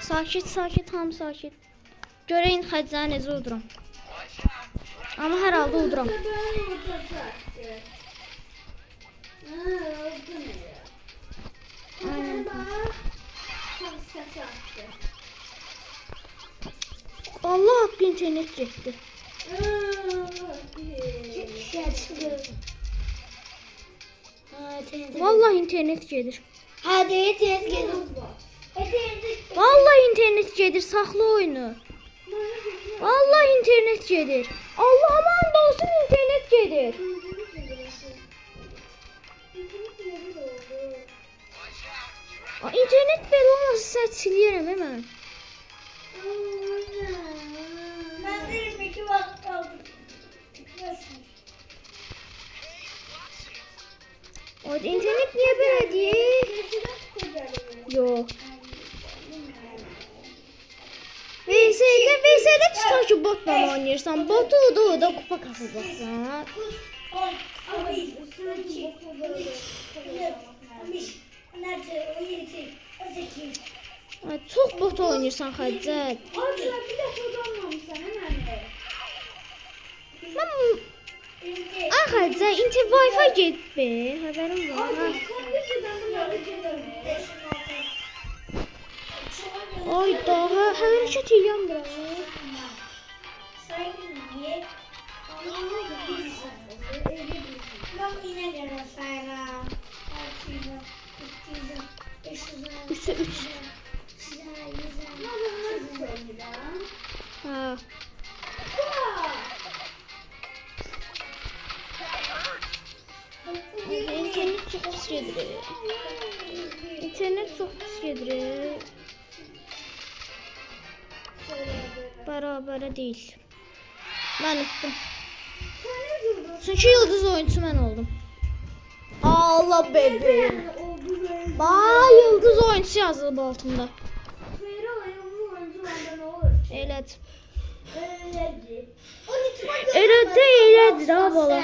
Sakit, sakit, tam sakit. Görəyin Xədicəni necə uduram. Amma hər halda uduram. Aynen. Allah haqqı internet getdi. Vallahi internet gedir. Hadi internet gedir. Vallahi internet gedir. Saxla oyunu. Vallahi internet gedir. Allah'ıma and olsun internet gedir. İnternet belə olmasa sən silirəm hemen. Ben de 22 vakit kaldım. O internet niye böyle değil? Yok. VS'de tutar ki botla oynayırsan. Botu da kupa kasacaksan. Çok bot oynayırsan Xədicət. Xədicət, Wi-Fi getdi. Xəbərim var. Ay daha hərəkət edirəm biraz. Üçe üç. Ha. İnternet çok pis gedir. İnternet çok pis gedir. Beraber değil. Ben ettim. Çünkü yıldız oyuncusu ben oldum. Allah bebeğim. Bak yıldız oyuncusu yazılıb altında. Evet. Elə deyil, elədir ha bala.